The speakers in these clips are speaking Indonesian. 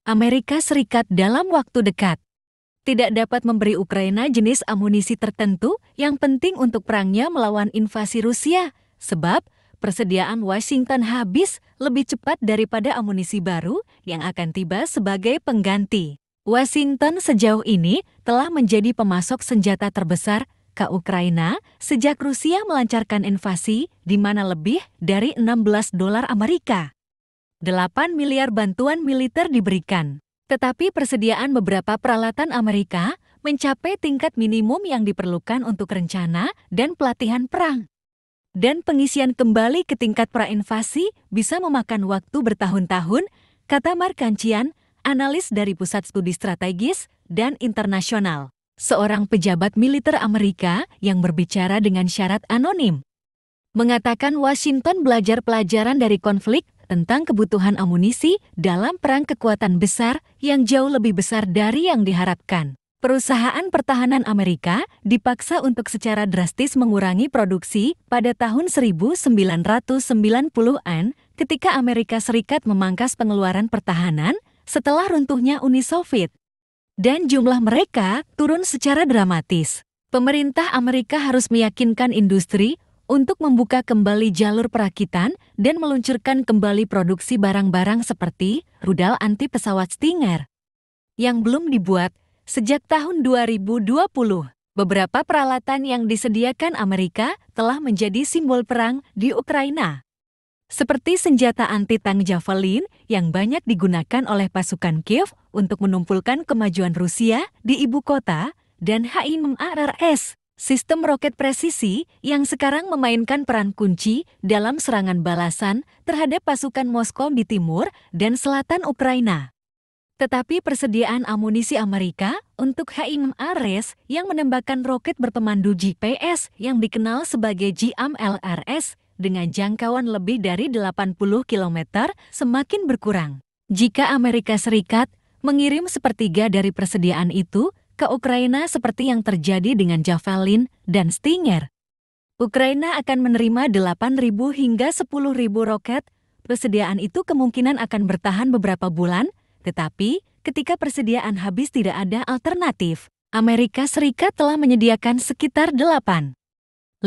Amerika Serikat dalam waktu dekat tidak dapat memberi Ukraina jenis amunisi tertentu yang penting untuk perangnya melawan invasi Rusia, sebab persediaan Washington habis lebih cepat daripada amunisi baru yang akan tiba sebagai pengganti. Washington sejauh ini telah menjadi pemasok senjata terbesar ke Ukraina sejak Rusia melancarkan invasi, di mana lebih dari $16 Amerika. 8 miliar bantuan militer diberikan. Tetapi persediaan beberapa peralatan Amerika mencapai tingkat minimum yang diperlukan untuk rencana dan pelatihan perang. Dan pengisian kembali ke tingkat prainvasi bisa memakan waktu bertahun-tahun, kata Mark Kancian, analis dari Pusat Studi Strategis dan Internasional, seorang pejabat militer Amerika yang berbicara dengan syarat anonim. Mengatakan Washington belajar pelajaran dari konflik tentang kebutuhan amunisi dalam perang kekuatan besar yang jauh lebih besar dari yang diharapkan. Perusahaan pertahanan Amerika dipaksa untuk secara drastis mengurangi produksi pada tahun 1990-an ketika Amerika Serikat memangkas pengeluaran pertahanan setelah runtuhnya Uni Soviet. Dan jumlah mereka turun secara dramatis. Pemerintah Amerika harus meyakinkan industri untuk membuka kembali jalur perakitan dan meluncurkan kembali produksi barang-barang seperti rudal anti pesawat Stinger yang belum dibuat sejak tahun 2020. Beberapa peralatan yang disediakan Amerika telah menjadi simbol perang di Ukraina, seperti senjata anti-tank Javelin yang banyak digunakan oleh pasukan Kiev untuk menumpulkan kemajuan Rusia di ibu kota, dan HIMARS, sistem roket presisi yang sekarang memainkan peran kunci dalam serangan balasan terhadap pasukan Moskow di timur dan selatan Ukraina. Tetapi persediaan amunisi Amerika untuk HIMARS yang menembakkan roket berpemandu GPS yang dikenal sebagai GMLRS dengan jangkauan lebih dari 80 km semakin berkurang. Jika Amerika Serikat mengirim sepertiga dari persediaan itu ke Ukraina seperti yang terjadi dengan Javelin dan Stinger, Ukraina akan menerima 8.000 hingga 10.000 roket. Persediaan itu kemungkinan akan bertahan beberapa bulan, tetapi ketika persediaan habis tidak ada alternatif. Amerika Serikat telah menyediakan sekitar 8.500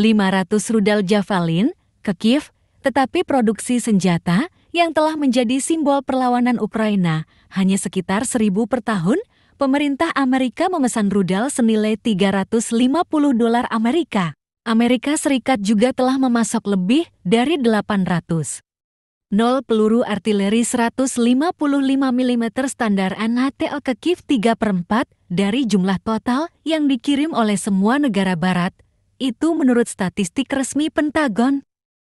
rudal Javelin ke Kiev, tetapi produksi senjata yang telah menjadi simbol perlawanan Ukraina hanya sekitar 1.000 per tahun. Pemerintah Amerika memesan rudal senilai $350 Amerika. Amerika Serikat juga telah memasok lebih dari 800 peluru artileri 155 mm standar NHTL ke Kiev 3/4 dari jumlah total yang dikirim oleh semua negara barat. Itu menurut statistik resmi Pentagon.